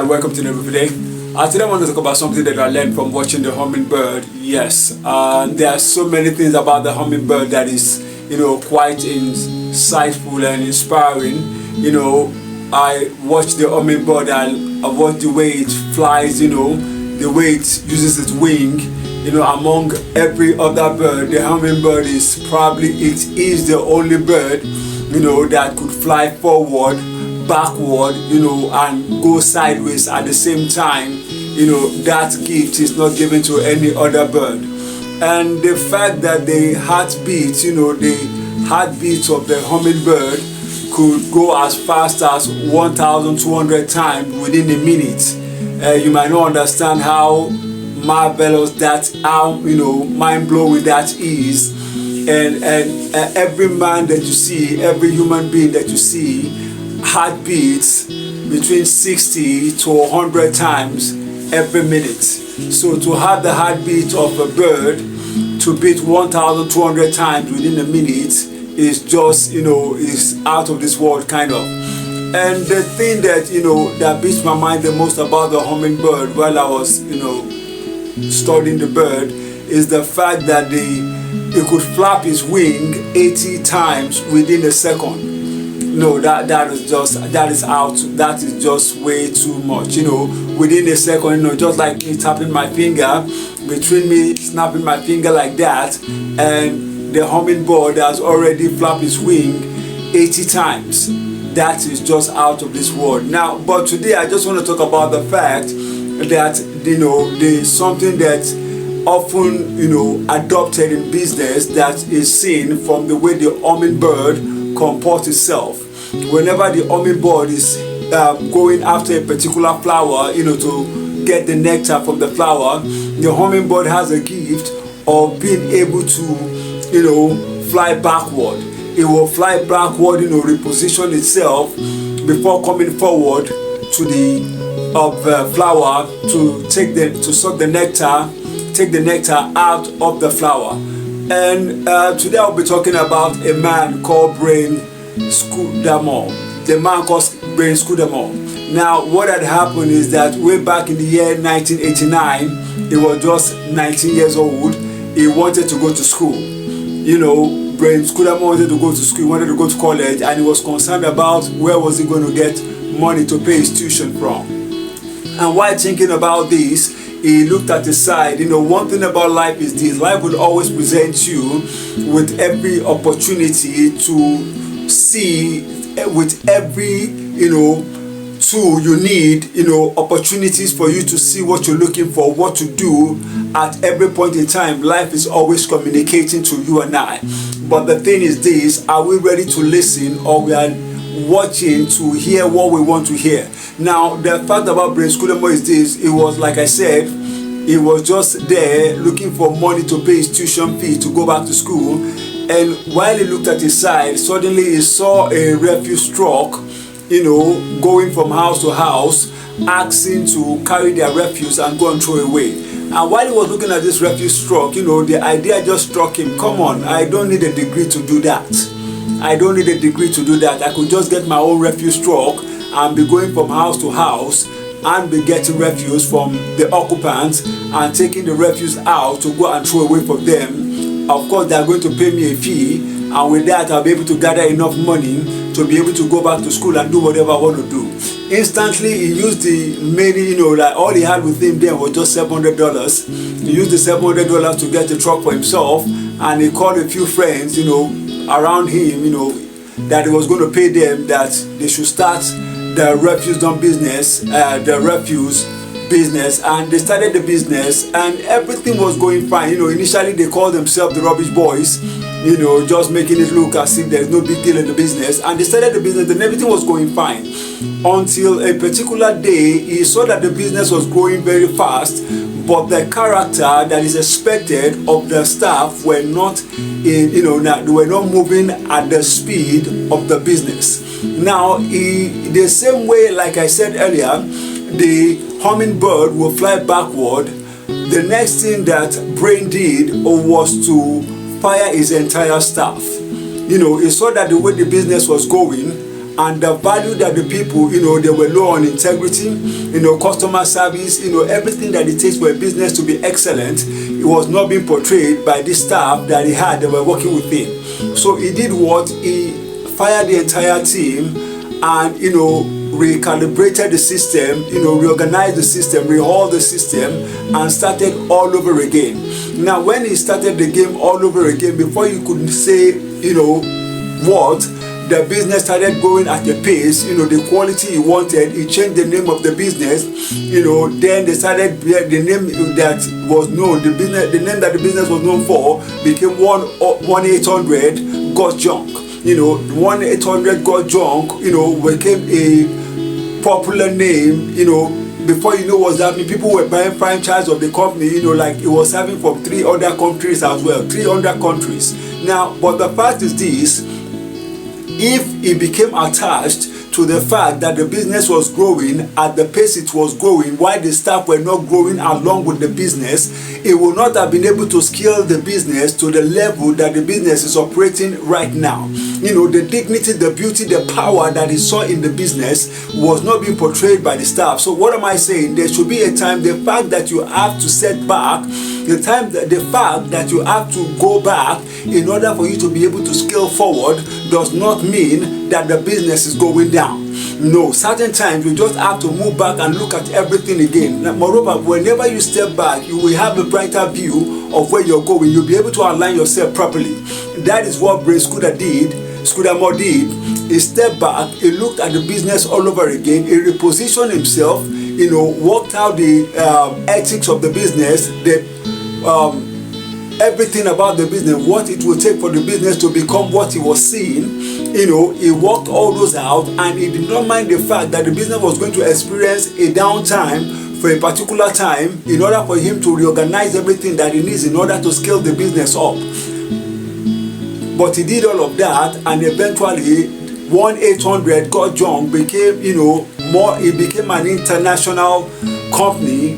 And welcome to the review today. Today I want to talk about something that I learned from watching the hummingbird. Yes, there are so many things about the hummingbird that is, quite insightful and inspiring. I watch the hummingbird and I watch the way it flies. The way it uses its wing. Among every other bird, the hummingbird is the only bird, that could fly forward, backward, and go sideways at the same time. That gift is not given to any other bird. And the fact that the heartbeat, the heartbeats of the hummingbird could go as fast as 1,200 times within a minute. You might not understand how marvelous how mind-blowing that is. And every man that you see, every human being that you see, heartbeats between 60 to 100 times every minute. So to have the heartbeat of a bird to beat 1,200 times within a minute is just, is out of this world kind of. And the thing that, that beats my mind the most about the hummingbird while I was, studying the bird is the fact that it could flap its wing 80 times within a second. No, that is just way too much. Within a second, just like me tapping my finger, between me snapping my finger like that, and the hummingbird has already flapped its wing 80 times. That is just out of this world. Now, but today I just want to talk about the fact that there's something that often adopted in business that is seen from the way the hummingbird comports itself. Whenever the hummingbird is going after a particular flower, to get the nectar from the flower, the hummingbird has a gift of being able to fly backward. It will fly backward, reposition itself before coming forward to the flower to suck the nectar, take the nectar out of the flower. And today I'll be talking about a man called Brain Scudamore. The man called Brain Scudamore. Now, what had happened is that way back in the year 1989, he was just 19 years old. He wanted to go to school. Brain Scudamore wanted to go to school, he wanted to go to college, and he was concerned about where was he going to get money to pay his tuition from. And while thinking about this, he looked at his side. One thing about life is this: life will always present you with every opportunity to see, with every tool you need, opportunities for you to see what you're looking for, what to do at every point in time. Life is always communicating to you and I. But the thing is this: are we ready to listen, or we are watching to hear what we want to hear? Now, the fact about Brain Scudamore is this: it was, like I said, he was just there looking for money to pay his tuition fee to go back to school. And while he looked at his side, suddenly he saw a refuse truck, going from house to house, asking to carry their refuse and go and throw away. And while he was looking at this refuse truck, the idea just struck him: come on, I don't need a degree to do that. I don't need a degree to do that. I could just get my own refuse truck and be going from house to house and be getting refuse from the occupants and taking the refuse out to go and throw away for them. Of course, they are going to pay me a fee, and with that I'll be able to gather enough money to be able to go back to school and do whatever I want to do. Instantly, he used the money, like all he had with him then was just $700. He used the $700 to get the truck for himself, and he called a few friends, around him, that he was going to pay them, that they should start the refuse dump business, and they started the business, and everything was going fine. Initially they called themselves the Rubbish Boys, just making it look as if there's no big deal in the business, and they started the business and everything was going fine, until a particular day he saw that the business was growing very fast, but the character that is expected of the staff were not they were not moving at the speed of the business. Now, the same way, like I said earlier, the hummingbird will fly backward. The next thing that Brain did was to fire his entire staff. He saw that the way the business was going, and the value that the people, they were low on integrity, customer service, everything that it takes for a business to be excellent, it was not being portrayed by the staff that he had that were working with him. So he did what? He fired the entire team and, recalibrated the system, reorganized the system, rehauled the system, and started all over again. Now, when he started the game all over again, before you could say, what, the business started going at a pace, the quality he wanted. He changed the name of the business, then they started, the name that was known, the name that the business was known for became 1-800 got junk. 1-800 got junk, became a popular name, before you know what's happening. People were buying franchise of the company, like it was having from 3 other countries as well, 300 countries. Now, but the fact is this: if he became attached to the fact that the business was growing at the pace it was growing, while the staff were not growing along with the business, it would not have been able to scale the business to the level that the business is operating right now. The dignity, the beauty, the power that he saw in the business was not being portrayed by the staff. So what am I saying? There should be a time, the fact that you have to set back, the fact that you have to go back in order for you to be able to scale forward does not mean that the business is going down. No, certain times you just have to move back and look at everything again. Moreover, whenever you step back, you will have a brighter view of where you're going. You'll be able to align yourself properly. That is what Scudamore did. He stepped back, he looked at the business all over again, he repositioned himself, worked out the ethics of the business, everything about the business, what it will take for the business to become what he was seeing. He worked all those out, and he did not mind the fact that the business was going to experience a downtime for a particular time in order for him to reorganize everything that he needs in order to scale the business up. But he did all of that, and eventually 1-800 got junk became, it became an international company.